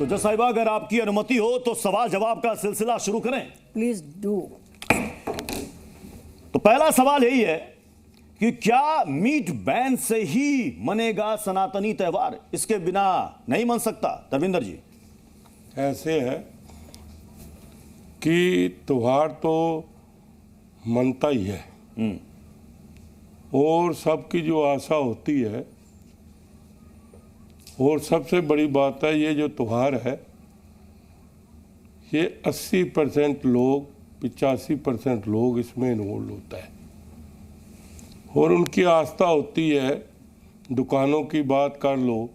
तो जज साहिबा, अगर आपकी अनुमति हो तो सवाल जवाब का सिलसिला शुरू करें। Please do. तो पहला सवाल यही है कि क्या मीट बैन से ही मनेगा सनातनी त्योहार? इसके बिना नहीं मन सकता। धर्मेंद्र जी, ऐसे है कि त्योहार तो मनता ही है और सबकी जो आशा होती है, और सबसे बड़ी बात है ये जो त्योहार है ये 80% लोग 85% लोग इसमें इन्वॉल्व होता है और उनकी आस्था होती है। दुकानों की बात कर लो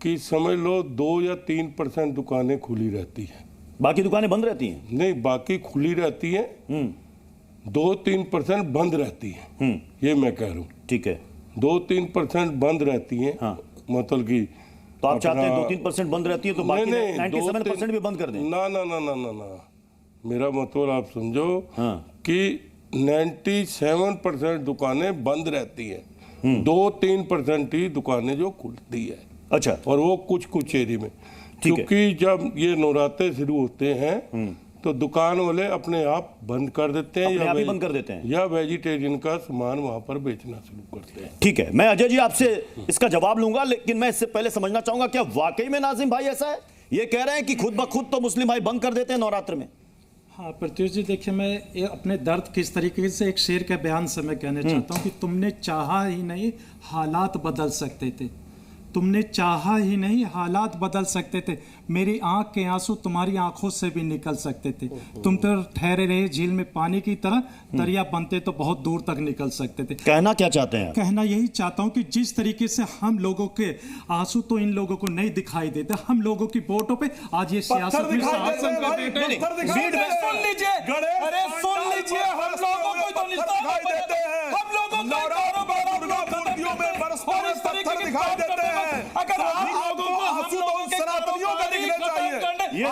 कि समझ लो 2 या 3% दुकानें खुली रहती हैं, बाकी दुकानें बंद रहती हैं। नहीं, बाकी खुली रहती हैं, 2-3% बंद रहती हैं। ये मैं कह रहा हूँ। ठीक है, 2-3% बंद रहती हैं। हाँ। मतलब कि तो आप चाहते हैं 2-3% बंद रहती है तो बाकी 97% भी बंद कर दें? ना ना ना ना ना ना, मेरा मतलब आप समझो हाँ। कि 97% दुकानें बंद रहती हैं, 2-3% ही दुकानें जो खुलती है। अच्छा, और वो कुछ एरिया में, क्योंकि जब ये नवरात्रे शुरू होते हैं तो दुकान वाले अपने आप बंद कर देते हैं, अपने आप ही बंद कर देते हैं, या वेजिटेरियन का सामान वहां पर बेचना शुरू करते हैं। ठीक है, मैं अजय जी आपसे इसका जवाब लूंगा, लेकिन मैं इससे पहले समझना चाहूंगा क्या वाकई में नाजिम भाई ऐसा है? ये कह रहे हैं कि खुद ब खुद तो मुस्लिम भाई बंद कर देते हैं नवरात्र में? हाँ प्रत्युष जी, देखिए मैं अपने दर्द किस तरीके से एक शेर के बयान से मैं कहना चाहता हूँ कि तुमने चाहा ही नहीं हालात बदल सकते थे, तुमने चाहा ही नहीं हालात बदल सकते थे, मेरी आंख के आंसू तुम्हारी आंखों से भी निकल सकते थे, तुम तो ठहरे रहे झील में पानी की तरह, दरिया बनते तो बहुत दूर तक निकल सकते थे। कहना क्या चाहते हैं? कहना यही चाहता हूं कि जिस तरीके से हम लोगों के आंसू तो इन लोगों को नहीं दिखाई देते, हम लोगों की वोटों पे आज ये सियासत में शासन कर देते हैं। सुन लीजिए, अरे सुन लीजिए, हम लोगों को तो दिखाई देते हैं, हम लोगों को मूर्तियों में बरसते हुए पत्थर दिखाई देते हैं। अगर आप लोगों को आंसू तो सनातनियों का दिखने चाहिए। ये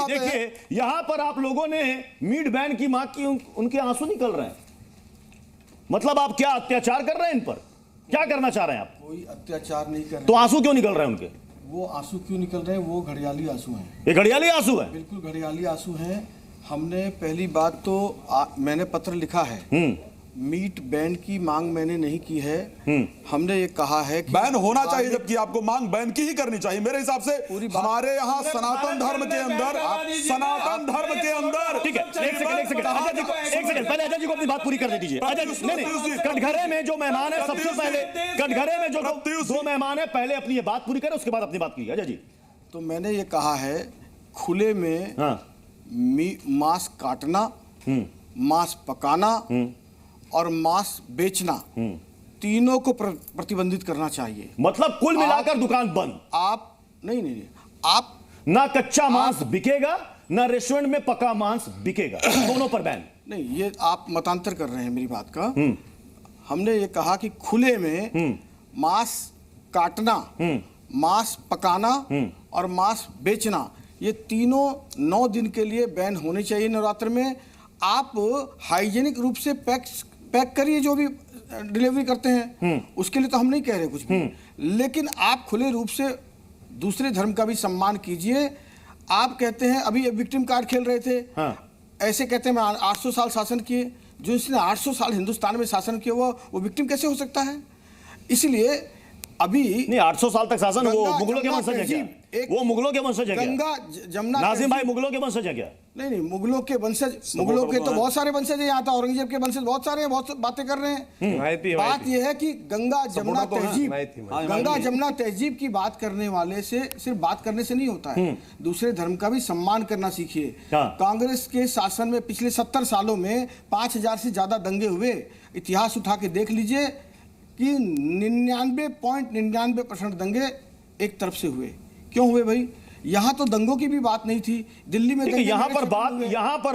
देखिए, यहाँ पर आप लोगों ने मीट बैन की मांग की, उनके आंसू निकल रहे हैं। मतलब आप क्या अत्याचार कर रहे हैं इन पर? क्या करना चाह रहे हैं आप? कोई अत्याचार नहीं कर रहे। तो आंसू क्यों निकल रहे हैं उनके? वो आंसू क्यों निकल रहे हैं? वो घड़ियाली आंसू हैं। ये घड़ियाली आंसू है? बिल्कुल घड़ियाली आंसू हैं। हमने पहली बात तो मैंने पत्र लिखा है, मीट बैन की मांग मैंने नहीं की है। हमने ये कहा है कि बैन होना चाहिए, जबकि आपको मांग बैन की ही करनी चाहिए मेरे हिसाब से। हमारे यहाँ सनातन धर्म के अंदर, सनातन धर्म के अंदर, ठीक है, एक सेकंड पहले अजय जी को अपनी बात पूरी कर दीजिए। अजय जी, नहीं, कटघरे में जो मेहमान है सबसे पहले, कटघरे में जो 2 मेहमान है पहले अपनी ये बात पूरी करें, उसके बाद अपनी बात कीजिए। अजय जी, तो मैंने ये कहा है खुले में मांस काटना, मांस पकाना और मांस बेचना, तीनों को प्रतिबंधित करना चाहिए। मतलब कुल मिलाकर दुकान बंद। आप नहीं, आप ना कच्चा मांस बिकेगा, ना रेस्टोरेंट में पका मांस बिकेगा, दोनों पर बैन। नहीं, ये आप मतांतर कर रहे हैं मेरी बात का। हमने ये कहा कि खुले में मांस काटना, मांस पकाना और मांस बेचना, ये तीनों 9 दिन के लिए बैन होने चाहिए नवरात्र में। आप हाइजीनिक रूप से पैक करिए जो भी डिलीवरी करते हैं, उसके लिए तो हम नहीं कह रहे कुछ भी, लेकिन आप खुले रूप से दूसरे धर्म का भी सम्मान कीजिए। आप कहते हैं अभी विक्टिम कार्ड खेल रहे थे, ऐसे कहते हैं मैं 800 साल शासन किए, जो इसने 800 साल हिंदुस्तान में शासन किया वो विक्टिम कैसे हो सकता है? इसलिए अभी नहीं, 800 साल तक शासन, वो मुगलों के वंशज है क्या? वो मुगलों के वंशज है क्या? गंगा जमुना, नाजिम भाई मुगलों के वंशज है क्या? नहीं, मुगलों के वंशज, मुगलों के तो बहुत सारे वंशज है, यहाँ था औरंगजेब के वंशज बहुत सारे हैं, बहुत बातें कर रहे हैं। बात यह है कि गंगा जमुना तहजीब, गंगा जमुना तहजीब की बात करने वाले से सिर्फ बात करने से नहीं होता है, दूसरे धर्म का भी सम्मान करना सीखिए। कांग्रेस के शासन में पिछले 70 सालों में 5000 से ज्यादा दंगे हुए, इतिहास उठा के देख लीजिए कि 99.99% दंगे एक तरफ से हुए। क्यों हुए भाई? यहाँ तो दंगों की भी बात नहीं थी, दिल्ली में यहाँ पर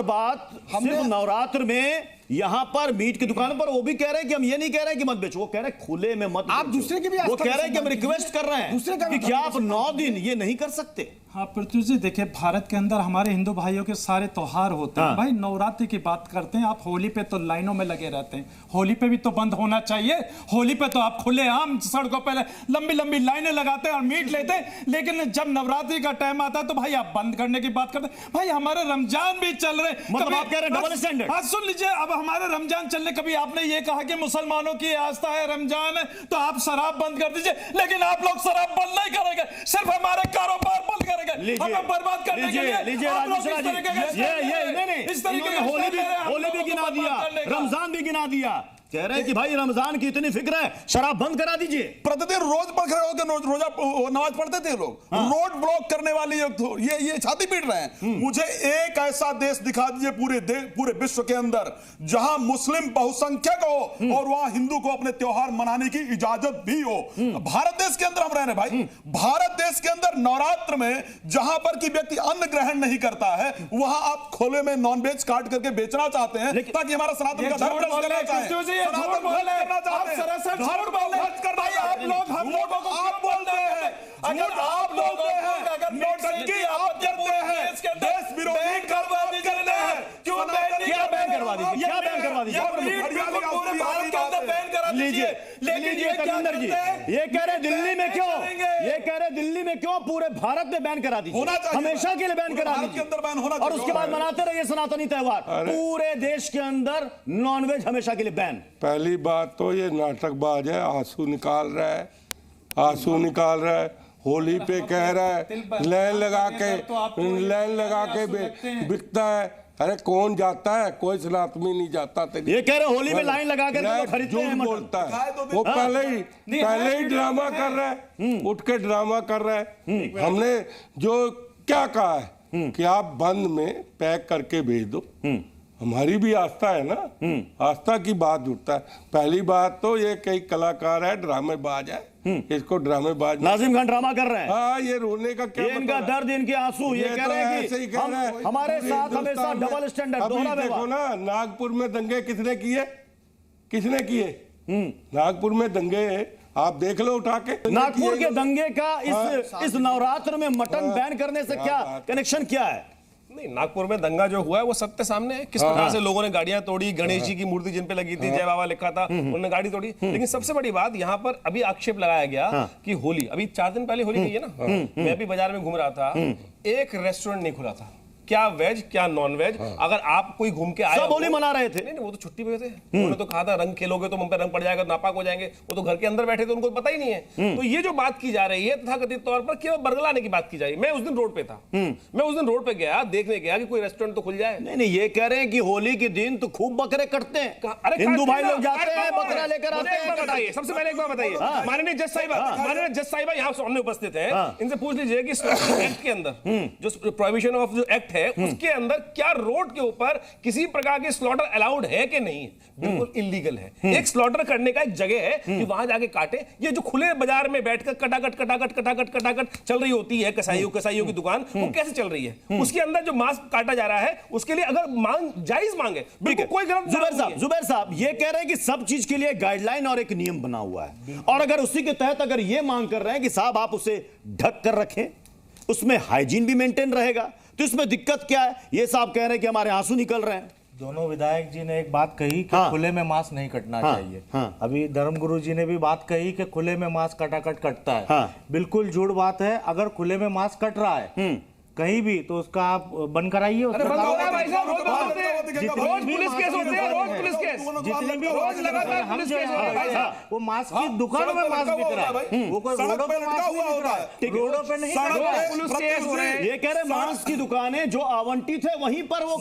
बात सिर्फ नवरात्र में, यहाँ पर मीट की दुकानों पर वो भी कह रहे हैं कि हम ये नहीं कह रहे हैं कि मत बेचो, वो कह रहे हैं खुले में मत। आप दूसरे के भी, वो कह रहे हैं कि हम रिक्वेस्ट कर रहे हैं कि क्या आप 9 दिन ये नहीं कर सकते? हाँ पृथ्वी जी, देखिए भारत के अंदर हमारे हिंदू भाइयों के सारे त्योहार होते हैं। भाई नवरात्रि की बात करते हैं, आप होली पे तो लाइनों में लगे रहते हैं, होली पे भी तो बंद होना चाहिए। होली पे तो आप खुलेआम सड़कों पे लंबी लंबी लाइनें लगाते हैं और मीट लेते हैं, लेकिन जब नवरात्रि का टाइम आता है तो भाई आप बंद करने की बात करते हैं। भाई हमारे रमजान भी चल रहे, मतलब आप कह रहे हैं डबल स्टैंडर्ड। हाँ सुन लीजिए, अब हमारे रमजान चलने, कभी आपने ये कहा कि मुसलमानों की आस्था है रमजान है तो आप शराब बंद कर दीजिए, लेकिन आप लोग शराब बंद नहीं करेंगे, सिर्फ हमारे कारोबार बंद करेंगे, हमें बर्बाद करने के लिए। लीजिए राजेश्वरा जी, ये नहीं इस तरीके इन्होंने होली भी गिना दिया, रमजान भी गिना दिया, कह रहे हैं कि भाई रमजान की इतनी फिक्र है, शराब बंद करा दीजिए। प्रतिदिन रोज पर खड़े होकर रोजा नमाज पढ़ते थे लोग। रोड ब्लॉक करने वाले ये छाती पीट रहे हैं। मुझे एक ऐसा देश दिखा दीजिए पूरे विश्व के अंदर जहां मुस्लिम बहुसंख्यक हो और वहां हिंदू को अपने त्योहार मनाने की इजाजत भी हो। भारत देश के अंदर हम रह रहे भाई, भारत देश के अंदर नवरात्र में जहां पर कि व्यक्ति अन्न ग्रहण नहीं करता है, वहां आप खोले में नॉनवेज काट करके बेचना चाहते हैं ताकि हमारा सनातन का धर्म करना चाहते हैं। झूठ बोल रहे हैं आप, सरासर झूठ बोल रहे हैं भाई। आप लोग हम लोगों को आप बोलते हैं, अगर आप बोलते हैं नौटंकी आप करते हैं, देश विरोधी करवा दीजिए, क्यों क्या बैन करवा दीजिए, क्या बैन करवा दीजिए? पूरे भारत के अंदर बैन करा दीजिए। लीजिए कविंदर जी, ये कह रहे दिल्ली में क्यों, ये कह रहे दिल्ली में क्यों, पूरे भारत में बैन करा दीजिए, होना चाहिए, हमेशा के लिए बैन करा दीजिए और उसके बाद मनाते रहिए सनातनी त्योहार। पूरे देश के अंदर नॉनवेज हमेशा के लिए बैन। पहली बात तो ये नाटकबाज है, आंसू निकाल रहा है, आंसू निकाल रहा है। होली पे कह रहा है लाइन लगा के बिकता है। अरे कौन जाता है, कोई सनातनी नहीं जाता। ये कह रहे होली में लाइन लगा कर खरीदते हैं, बोलता है वो पहले ही ड्रामा कर रहा है, उठ के ड्रामा कर रहा है। हमने जो क्या कहा है कि आप बंद में पैक करके भेज दो, हमारी भी आस्था है ना, आस्था की बात उठता है। पहली बात तो ये कई कलाकार है, ड्रामेबाज है, इसको ड्रामेबाज नाजिम खान ड्रामा कर रहे हैं। हाँ, ये रोने का क्या, इनका दर्द, इनके आंसू, ये कह रहे हैं कि हमारे साथ हमेशा डबल स्टैंडर्ड, दोहरा व्यवहार। देखो ना, नागपुर में दंगे किसने किए, किसने किए? नागपुर में दंगे आप देख लो उठा के। नागपुर के दंगे का इस नवरात्र में मटन बैन करने से क्या कनेक्शन, क्या है? नहीं, नागपुर में दंगा जो हुआ है वो सत्य सामने है। किस प्रकार से लोगों ने गाड़ियां तोड़ी, गणेश जी की मूर्ति जिन पे लगी थी, जय बाबा लिखा था, उन्होंने गाड़ी तोड़ी। लेकिन सबसे बड़ी बात यहाँ पर अभी आक्षेप लगाया गया कि होली, अभी 4 दिन पहले होली गई है ना, मैं अभी बाजार में घूम रहा था, एक रेस्टोरेंट नहीं खुला था, क्या वेज क्या नॉन वेज। अगर आप कोई घूम के आए, सब होली मना रहे थे। नहीं, वो तो छुट्टी पे थे, उन्होंने तो कहा था रंग खेलोगे तो मुंह पे रंग पड़ जाएगा, नापाक हो जाएंगे। वो तो घर के अंदर बैठे थे, उनको पता ही नहीं है। तो ये जो बात की जा रही है तथाकथित तौर पर केवल बरगलाने की बात की जा रही है। मैं उस दिन रोड पे था, मैं उस दिन रोड पे गया, देखने गया कि कोई रेस्टोरेंट तो खुल जाए। नहीं, ये कह रहे हैं कि होली के दिन तो खूब बकरे कटते हैं, हिंदू भाई लोग जाते हैं बकरा लेकर आते हैं। बताइए, सबसे पहले एक बार बताइए, माननीय जज साहिबा यहाँ सामने उपस्थित है, इनसे पूछ लीजिए कि एक्ट के अंदर जो प्रोहिबिशन ऑफ जो एक्ट है उसके अंदर क्या रोड के ऊपर किसी प्रकार के स्लॉटर अलाउड है कि नहीं? बिल्कुल इलीगल है। एक स्लॉटर करने का एक जगह है कि वहां जाके काटे। ये जो खुले बाजार में बैठकर कटाकट चल रही होती है, कसाईयों की दुकान, वो कैसे चल रही है? उसके अंदर जो मांस काटा जा रहा है उसके लिए अगर जायज मांगे, बिल्कुल कोई गलत। जुबैर साहब ये कह रहे हैं कि सब चीज के लिए गाइडलाइन और एक नियम बना हुआ है, और अगर उसी के तहत अगर ये मांग कर रहे हैं कि साहब आप उसे ढक कर रखें, उसमें हाइजीन भी मेंटेन रहेगा, तो इसमें दिक्कत क्या है? ये साहब कह रहे हैं कि हमारे आंसू निकल रहे हैं। दोनों विधायक जी ने एक बात कही कि खुले में मांस नहीं कटना चाहिए। अभी धर्मगुरु जी ने भी बात कही कि खुले में मांस कटता है। बिल्कुल झूठ बात है। अगर खुले में मांस कट रहा है कहीं भी तो उसका आप बंद कराइए। रोज पुलिस केस होते हैं, रोज पुलिस केस, जितने भी रोज लगातार पुलिस केस हो रहे हैं, वो मांस की दुकानों में मांस बिक रहा है, वो कोई रोडों पे मांस नहीं बिक रहा है, रोडों पे नहीं, पुलिस केस हो रहे हैं। ये कह रहे मांस की दुकानें जो आवंटित है वहीं पर वो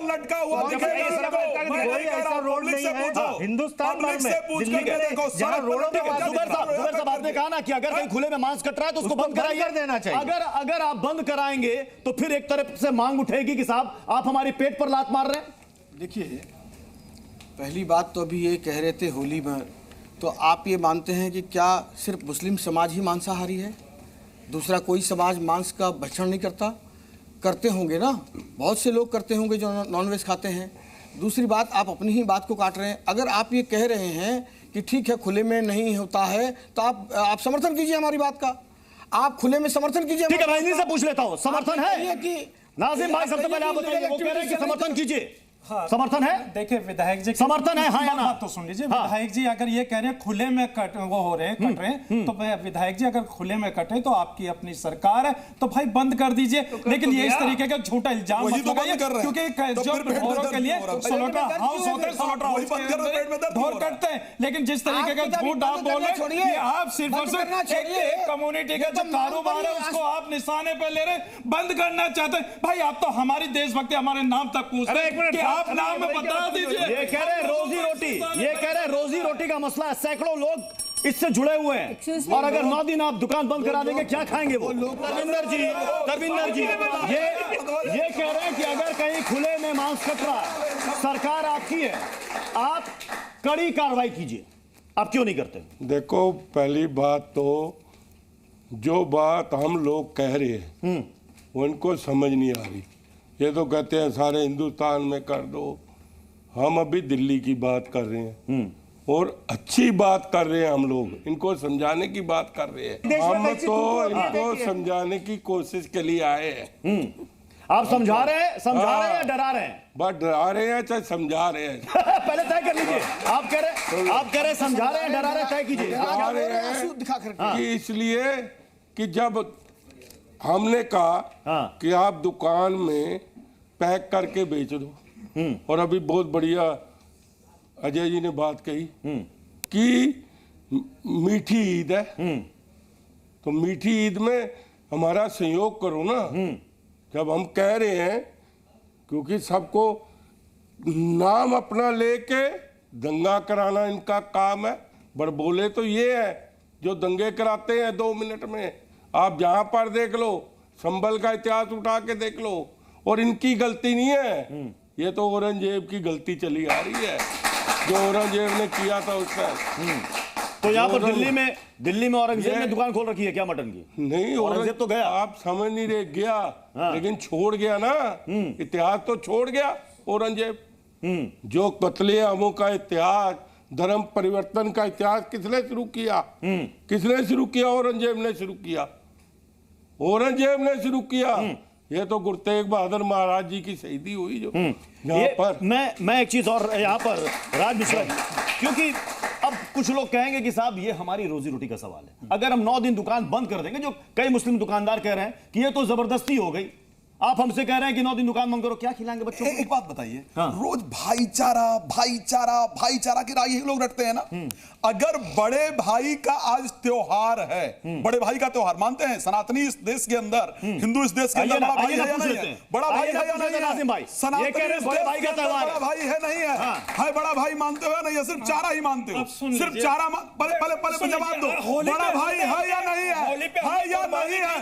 लटका हुआ ऐसा रोड नहीं है हिंदुस्तान भर में, दिल्ली में जहाँ रोडों पे। जुबैर साहब आपने कहा ना कि अगर कहीं खुले में मांस कट रहा है तो उसको बंद कराइए, देना चाहिए। अगर आप बंद कराएंगे तो फिर एक तरफ से मांग उठेगी कि साहब आप हमारे पेट पर लात मार रहे हैं। देखिए, पहली बात तो अभी ये कह रहे थे होली में, तो आप ये मानते हैं कि क्या सिर्फ मुस्लिम समाज ही मांसाहारी है, दूसरा कोई समाज मांस का भक्षण नहीं करता? करते होंगे ना, बहुत से लोग करते होंगे जो नॉनवेज खाते हैं। दूसरी बात, आप अपनी ही बात को काट रहे हैं। अगर आप ये कह रहे हैं कि ठीक है खुले में नहीं होता है तो आप समर्थन कीजिए हमारी बात का। आप खुले में समर्थन कीजिए। ठीक है, मैं इन्हीं से पूछ लेता हूँ, समर्थन है कि नाजिम भाई? सबसे पहले आप बताइए, वो कह रहे हैं कि समर्थन कीजिए। हाँ, समर्थन है? देखिए विधायक जी समर्थन है, हाँ या ना? तो सुन लीजिए, विधायक जी अगर ये कह रहे हैं खुले में कट रहे हैं तो विधायक जी अगर खुले में कटे तो आपकी अपनी सरकार है, तो भाई बंद कर दीजिए। लेकिन ये इस तरीके का झूठा इल्जाम मत लगाइए, क्योंकि जो ढोरों के लिए स्लोटर हाउस होते हैं, स्लोटर हाउस के अंदर ढोर कटते हैं। लेकिन जिस तरीके का झूठ आप बोल रहे हैं, आप सिर्फ और सिर्फ एक कम्युनिटी का जो कारोबार है उसको आप निशाने पे ले रहे, बंद करना चाहते हैं। भाई आप तो हमारी देशभक्ति हमारे नाम तक पूछते हैं, आप नाम बता दीजिए। ये कह रहे हैं रोजी रोटी, ये कह रहे हैं रोजी रोटी का मसला है, सैकड़ों लोग इससे जुड़े हुए हैं, और अगर 9 दिन आप दुकान बंद करा देंगे क्या खाएंगे वो? तरविंदर जी ये कह रहे हैं कि अगर कहीं खुले में मांस कट रहा है, सरकार आपकी है, आप कड़ी कार्रवाई कीजिए, आप क्यों नहीं करते? देखो, पहली बात तो जो बात हम लोग कह रहे हैं वो इनको समझ नहीं आ रही। ये तो कहते हैं सारे हिंदुस्तान में कर दो, हम अभी दिल्ली की बात कर रहे हैं और अच्छी बात कर रहे हैं। हम लोग इनको समझाने की बात कर रहे हैं, हम तो इनको समझाने की कोशिश के लिए आए हैं। आप समझा रहे हैं या डरा रहे हैं? बट डरा रहे हैं चाहे समझा रहे हैं। पहले तय कर लीजिए, आप कह रहे हैं समझा रहे हैं, डरा रहे हैं, तय कीजिए। डरा रहे हैं कि इसलिए कि जब हमने कहा कि आप दुकान में पैक करके बेच दो, और अभी बहुत बढ़िया अजय जी ने बात कही कि मीठी ईद है, तो मीठी ईद में हमारा सहयोग करो ना। जब हम कह रहे हैं, क्योंकि सबको नाम अपना लेके दंगा कराना इनका काम है। बड़ बोले तो ये है जो दंगे कराते हैं 2 मिनट में। आप जहां पर देख लो, संभल का इतिहास उठा के देख लो, और इनकी गलती नहीं है, ये तो औरंगजेब की गलती चली आ रही है, जो औरंगजेब ने किया था उस टाइम। तो यहाँ पर दिल्ली में औरंगजेब ने दुकान खोल रखी है क्या मटन की? नहीं, औरंगजेब तो गया, आप समझ नहीं रहे, गया लेकिन छोड़ गया ना, इतिहास तो छोड़ गया औरंगजेब। जो कत्ले आमों का इतिहास, धर्म परिवर्तन का इतिहास किसने शुरू किया? किसने शुरू किया? औरंगजेब ने शुरू किया, औरंगजेब ने शुरू किया। ये तो गुरु तेग बहादुर महाराज जी की शहीदी हुई जो यहाँ पर। मैं एक चीज और यहाँ पर राज मिश्रा जी, क्योंकि अब कुछ लोग कहेंगे कि साहब ये हमारी रोजी रोटी का सवाल है, अगर हम 9 दिन दुकान बंद कर देंगे, जो कई मुस्लिम दुकानदार कह रहे हैं कि ये तो जबरदस्ती हो गई, आप हमसे कह रहे हैं कि 9 दिन दुकान बंद करो, क्या खिलाएंगे बच्चों को? एक बात बताइए, रोज भाईचारा की राय लोग रटते हैं ना। अगर बड़े भाई का आज त्योहार है, बड़े भाई का त्योहार मानते हैं सनातनी इस देश के अंदर, हिंदू इस देश के अंदर बड़ा भाई है या नहीं है? बड़ा भाई है या नहीं है? सनातनी बड़े भाई का त्योहार बड़ा भाई है नहीं है? है बड़ा भाई मानते हो या नहीं है? सिर्फ चारा ही मानते हो, सिर्फ चारा। पहले जवाब दो, बड़ा भाई है या नहीं है? है या नहीं है?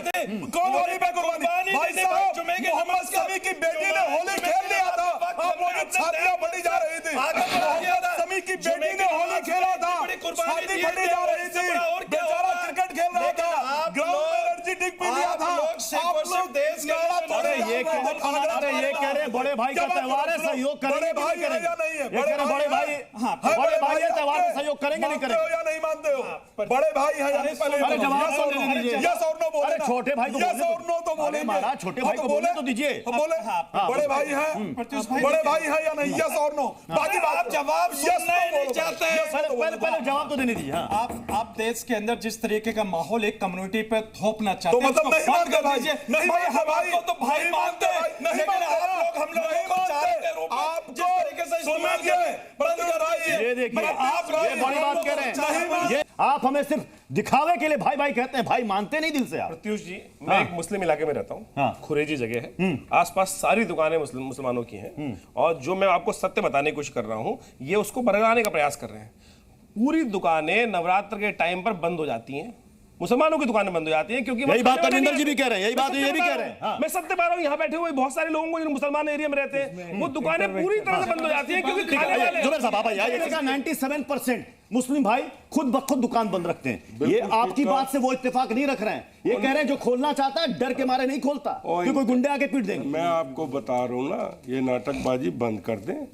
कौन होली पे कुर्बानी? भाई साहब, मोहम्मद शमी की बेटी ने होली खेल लिया था, अपोजिट छात्रा बढ़ी जा रही थी। मोहम्मद शमी की बेटी ने होली खेला था, छाती बढ़ी जा रही थी, बेचारा क्रिकेट खेल रहा था, ग्राउंड में एनर्जी ड्रिंक पी लिया था। आप लोग देश का ये कह रहे हैं बड़े भाई का त्योहार है, सहयोग करेंगे भाई है या नहीं है? बड़े भाई है, त्योहार में सहयोग करेंगे नहीं करेंगे? या नहीं मानते हो? बड़े भाई है या नहीं? पहले जवाब तो दे दीजिए। यस और नो बोले। छोटे भाई को यस और नो तो बोले, महाराज छोटे भाई को बोले तो दीजिए। बोले बड़े भाई है, बड़े भाई है या नहीं? यस और नो। बाकी बात जवाब सुनना ही नहीं चाहते हैं। पहले जवाब तो देने दीजिए। आप देश के अंदर जिस तरीके का माहौल एक कम्युनिटी पे थोपना चाहते हैं, तो मतलब नहीं मानते भाई, नहीं भाई तो भाई मानते हैं, नहीं हम लोग आप जिस तरीके से ये देखिए, आप ये बड़ी बात कह रहे हैं, आप हमें सिर्फ दिखावे के लिए भाई भाई कहते हैं, भाई मानते नहीं दिल से आप। प्रत्युष जी, मैं एक मुस्लिम इलाके में रहता हूँ, खुरेजी जगह है, आसपास सारी दुकानें मुसलमानों की हैं, और जो मैं आपको सत्य बताने की कोशिश कर रहा हूँ, ये उसको बरगलाने का प्रयास कर रहे हैं। पूरी दुकानें नवरात्र के टाइम पर बंद हो जाती हैं, मुसलमानों की दुकानें बंद हो जाती हैं, क्योंकि यही बात तरविंदर जी भी कह रहे हैं, यही बात ये भी कह रहे हैं। मैं सत्य बता रहा हूं, यहाँ बैठे हुए बहुत सारे लोगों को जो मुसलमान एरिया में रहते हैं, वो दुकानें पूरी तरह से बंद हो जाती हैं, क्योंकि खाने वाले जुबैर साहब, आप आइए, 97% मुस्लिम भाई खुद ब खुद दुकान बंद रखते हैं। ये आपकी बात से वो इत्तेफाक नहीं रख रहे हैं, ये कह रहे हैं जो खोलना चाहता है डर के मारे नहीं खोलता, क्योंकि कोई गुंडे आके पीट देंगे। मैं आपको बता रहा हूँ ना, ये नाटकबाजी बंद कर दें,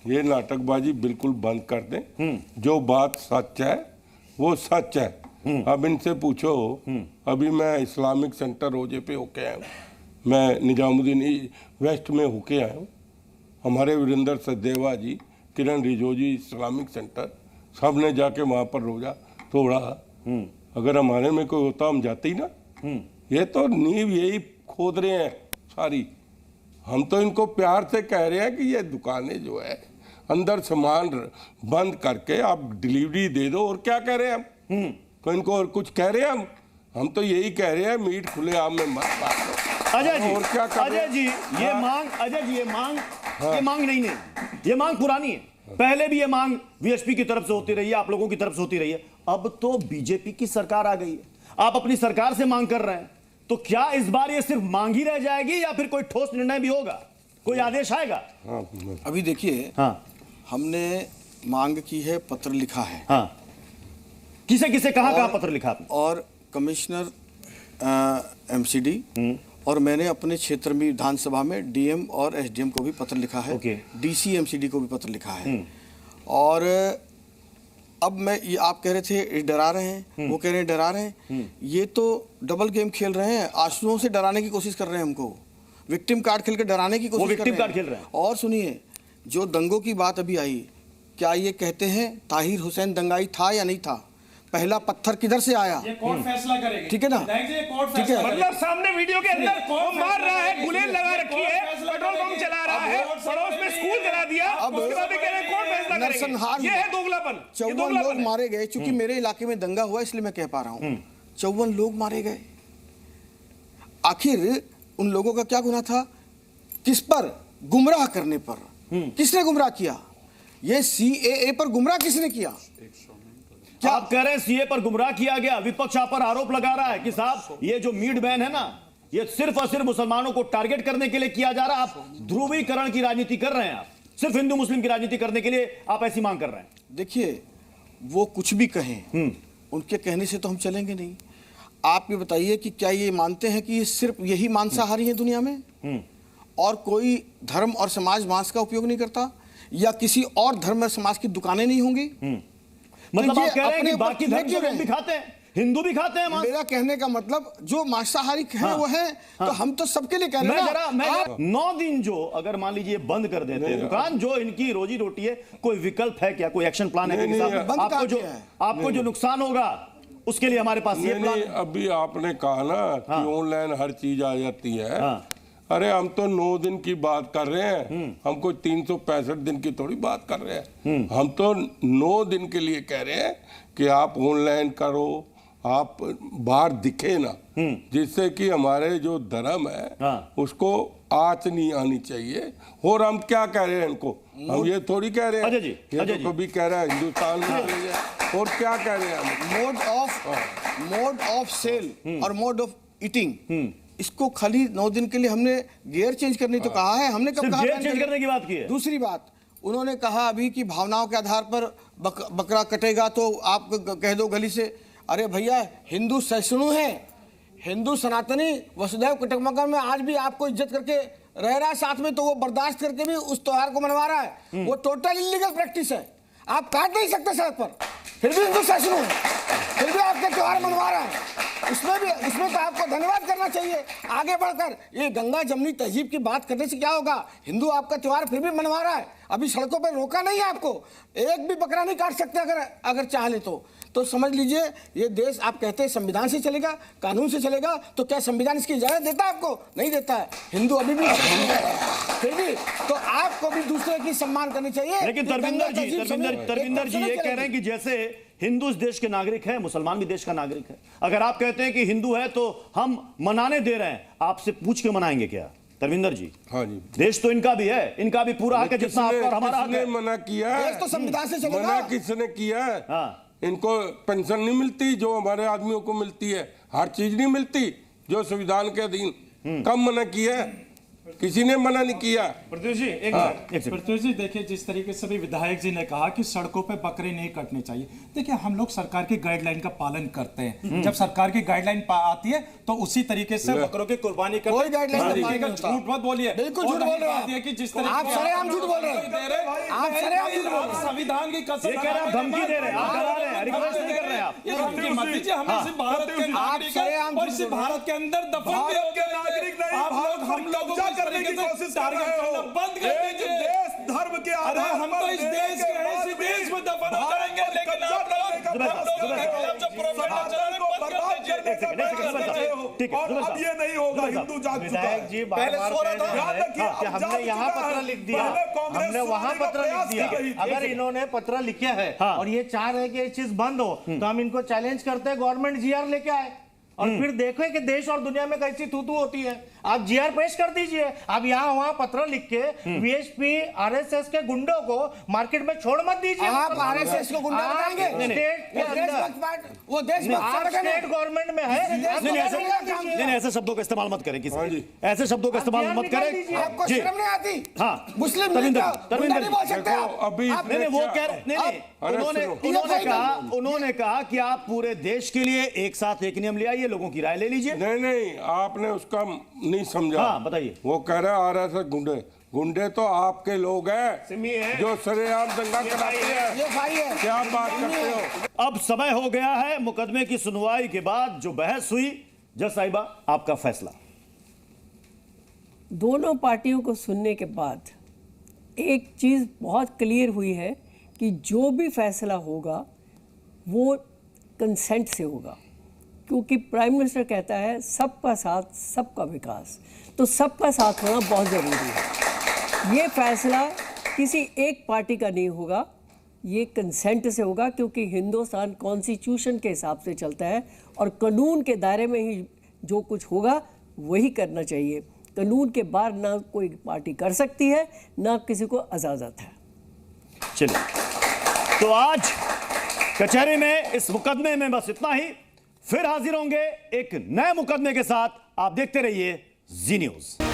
ये नाटकबाजी बिल्कुल बंद कर दें। जो बात सच है वो सच है, अब इनसे पूछो, अभी मैं इस्लामिक सेंटर रोजे पे होके आया हूँ, मैं निजामुद्दीन वेस्ट में होके आया हूँ। हमारे वीरेंद्र सचदेवा जी, किरण रिजो जी, इस्लामिक सेंटर, सब ने जाके वहाँ पर रोजा तोड़ा। अगर हमारे में कोई होता हम जाते ही ना। ये तो नींव यही खोद रहे हैं सारी। हम तो इनको प्यार से कह रहे हैं कि ये दुकानें जो है अंदर सामान बंद करके आप डिलीवरी दे दो। और क्या कह रहे हैं हम? तो इनको और कुछ कह रहे हैं हम तो यही कह रहे हैं, मीट खुले आम में मत बांटो। अजय जी, और क्या कर अजय जी, ये मांग, अजय जी, ये मांग नहीं है, ये मांग पुरानी है। पहले भी ये मांग वीएचपी की तरफ से होती रही है, आप लोगों की तरफ से होती रही है। अब तो बीजेपी की सरकार आ गई है, आप अपनी सरकार से मांग कर रहे हैं, तो क्या इस बार ये सिर्फ मांग ही रह जाएगी या फिर कोई ठोस निर्णय भी होगा, कोई आदेश आएगा? अभी देखिए, हमने मांग की है, पत्र लिखा है। किसे किसे कहां पत्र लिखा आपने? और कमिश्नर एमसीडी और मैंने अपने क्षेत्र में विधानसभा में डीएम और एसडीएम को भी पत्र लिखा है। डीसी एमसीडी को भी पत्र लिखा है। और अब मैं ये, आप कह रहे थे डरा रहे हैं, वो कह रहे हैं डरा रहे हैं। ये तो डबल गेम खेल रहे हैं, आंसुओं से डराने की कोशिश कर रहे हैं हमको, विक्टिम कार्ड खेल के डराने की कोशिश कर रहे हैं। और सुनिए, जो दंगों की बात अभी आई, क्या ये कहते हैं ताहिर हुसैन दंगाई था या नहीं था? पहला पत्थर किधर से आया? ये कोर्ट फैसला करेगी, ठीक है ना? ठीक है, मतलब सामने वीडियो के अंदर वो मार रहा है, गुलेल लगा रखी है, पेट्रोल पंप चला रहा है, पड़ोस में स्कूल जला दिया, उसके बाद कह रहे हैं कोर्ट फैसला करेगी। ये है दोगलापन। 54 लोग मारे गए, क्योंकि मेरे इलाके में दंगा हुआ इसलिए मैं कह पा रहा हूँ। 54 लोग मारे गए। आखिर उन लोगों का क्या गुनाह था? किस पर? गुमराह करने पर। किसने गुमराह किया? ये सीएए पर गुमराह किसने किया? क्या आप कह रहे हैं सीए पर गुमराह किया गया? विपक्ष आप पर आरोप लगा रहा है कि साहब ये जो मीट बैन है ना, ये सिर्फ और सिर्फ मुसलमानों को टारगेट करने के लिए किया जा रहा है। आप ध्रुवीकरण की राजनीति कर रहे हैं, आप सिर्फ हिंदू मुस्लिम की राजनीति करने के लिए आप ऐसी मांग कर रहे हैं। देखिए, वो कुछ भी कहें, उनके कहने से तो हम चलेंगे नहीं। आप ये बताइए कि क्या ये मानते हैं कि ये सिर्फ यही मांसाहारी है दुनिया में और कोई धर्म और समाज मांस का उपयोग नहीं करता, या किसी और धर्म और समाज की दुकानें नहीं होंगी? मतलब आप कह रहे हैं कि बाकी धर्म के लोग भी खाते हैं, हिंदू भी खाते हैं मांस? मेरा कहने का मतलब जो मांसाहारी है वो है, तो हम तो सबके लिए कह रहे हैं। 9 दिन जो अगर मान लीजिए बंद कर देते हैं दुकान, जो इनकी रोजी रोटी है, कोई विकल्प है क्या? कोई एक्शन प्लान है? आपको जो नुकसान होगा उसके लिए हमारे पास ये प्लान है। अभी आपने कहा ना कि ऑनलाइन हर चीज आ जाती है। अरे हम तो 9 दिन की बात कर रहे हैं, हम कोई 365 दिन की थोड़ी बात कर रहे हैं। हम तो 9 दिन के लिए कह रहे हैं कि आप ऑनलाइन करो, आप बाहर दिखे ना, जिससे कि हमारे जो धर्म है उसको आंच नहीं आनी चाहिए। और हम क्या कह रहे हैं इनको? हम ये थोड़ी कह रहे हैं, ये तो कभी कह रहे हैं हिंदुस्तान में, और क्या कह रहे हैं? मोड ऑफ सेल और मोड ऑफ ईटिंग, इसको खाली 9 दिन के लिए हमने गियर चेंज करने तो कहा है। हमने कब कहा गियर चेंज करने की बात की है? दूसरी बात, उन्होंने कहा अभी कि भावनाओं के आधार पर बकरा कटेगा तो आप कह दो गली से। अरे भैया, हिंदू सहिष्णु है, हिंदू सनातनी वसुधैव कुटुंबकम में आज भी आपको इज्जत करके रह रहा है साथ में, तो वो बर्दाश्त करके भी उस त्योहार को मनवा रहा है। वो टोटल इलीगल प्रैक्टिस है, आप काट नहीं सकते सड़क पर, फिर भी हिंदू सहिष्णु है, फिर भी आपके त्योहार मनवा रहा है। उसमें तो आपको धन्यवाद करना चाहिए। आगे बढ़कर ये गंगा जमनी तहजीब की बात करने से क्या होगा? हिंदू आपका त्योहार फिर भी मनवा रहा है, अभी सड़कों पर रोका नहीं है आपको, एक भी बकरा नहीं काट सकते अगर चाह ले तो समझ लीजिए ये देश, आप कहते हैं संविधान से चलेगा, कानून से चलेगा, तो क्या संविधान इसकी इजाजत देता है? आपको नहीं देता है। हिंदू अभी भी फिर भी तो आपको भी दूसरे की सम्मान करनी चाहिए। लेकिन तरविंदर जी ये कह रहे हैं कि जैसे हिंदू इस देश के नागरिक है, मुसलमान भी देश का नागरिक है। अगर आप कहते हैं कि हिंदू है तो हम मनाने दे रहे हैं, आपसे पूछ के मनाएंगे क्या तरविंदर जी? हाँ जी, देश तो इनका भी है, इनका भी पूरा हक है जितना आपका और हमारा हक है। मना किया है तो संविधान से चलेगा। मना किसने किया है? इनको पेंशन नहीं मिलती जो हमारे आदमियों को मिलती है, हर चीज नहीं मिलती जो संविधान के अधीन। कब मना किया है? किसी ने मना नहीं किया। प्रत्युष जी एक मिनट। प्रत्युष जी देखिए, जिस तरीके से भी विधायक जी ने कहा कि सड़कों पे बकरे नहीं कटने चाहिए, देखिए हम लोग सरकार की गाइडलाइन का पालन करते हैं। जब सरकार की गाइडलाइन आती है तो उसी तरीके से बकरों की कुर्बानी करते हैं। कोई गाइडलाइन इस तरीके नहीं का होता। झूठ मत बोलिए। बिल्कुल झूठ बोल रहे हैं। कि जिस तरीके आप सरेआम झूठ बोल रहे हैं। आप सरेआम झूठ बोल रहे हैं। संविधान की कसम ये कह रहे हैं, आप धमकी दे रहे हैं, आप डरा रहे हैं, रिक्वेस्ट नहीं कर रहे हैं आप। ये धमकी मत दीजिए, हमें सिर्फ भारत के नागरिक सरेआम और सिर्फ भारत के अंदर दफन भी हो गए नागरिक नहीं। आप लोग हम लोगों को करने की कोशिश कर रहे हो। बंद कर दीजिए। देश धर्म के अरे हम तो इस देश के हैं, इसी देश में दफन हो जाएंगे, लेकिन आप लोग हम लोगों के खिलाफ जो प्रोपेगेंडा चला रहे हैं, बंद कर दीजिए। ठीक है, और अब ये नहीं होगा, हिंदू जाग चुका विधायक जी बार बार कह रहे हैं कि हमने यहाँ पत्र लिख दिया, हमने वहाँ पत्र लिख दिया। अगर इन्होंने पत्र लिखा है और ये चाह रहे हैं कि ये चीज बंद हो, तो हम इनको चैलेंज करते हैं, गवर्नमेंट जीआर लेके आए और फिर देखो कि देश और दुनिया में कैसी थू-थू होती है। आप जीआर पेश कर दीजिए। आप यहाँ वहाँ पत्र लिख के वीएचपी आरएसएस के गुंडों को मार्केट में छोड़ मत दीजिए। आप आरएसएस को गुंडा बनाएंगे? स्टेट के अंदर वो देश आप स्टेट गवर्नमेंट में है। नहीं, ऐसे शब्दों का इस्तेमाल मत करें किसी, ऐसे शब्दों का इस्तेमाल मत करें। आपको जी। शर्म नहीं आती? हाँ, मुस्लिम तविंदर, गुंडा नहीं बोल सकते आप। अभी आप- नहीं, वो कह रहे नहीं, उन्होंने कहा कि आप पूरे देश के लिए एक साथ एक नियम ले आइए, लोगों की राय ले लीजिए। नहीं, आपने उसका नहीं समझा। हाँ, बताइए। वो कह रहे आ रहा था गुंडे तो आपके लोग सिमी है। हैं जो सरेआम दंगा कराते हैं। ये भाई है। क्या बात करते हो? अब समय हो गया है मुकदमे की सुनवाई के बाद जो बहस हुई। जज साहिबा, आपका फैसला। दोनों पार्टियों को सुनने के बाद एक चीज़ बहुत क्लियर हुई है कि जो भी फैसला होगा वो कंसेंट से होगा, क्योंकि प्राइम मिनिस्टर कहता है सबका साथ सबका विकास, तो सबका साथ होना बहुत ज़रूरी है। ये फैसला किसी एक पार्टी का नहीं होगा, ये कंसेंट से होगा, क्योंकि हिंदुस्तान कॉन्स्टिट्यूशन के हिसाब से चलता है और कानून के दायरे में ही जो कुछ होगा वही करना चाहिए। कानून के बाहर ना कोई पार्टी कर सकती है, ना किसी को इजाज़त है। चलिए, तो आज कचहरी में इस मुकदमे में बस इतना ही। फिर हाजिर होंगे एक नए मुकदमे के साथ। आप देखते रहिए जी न्यूज़।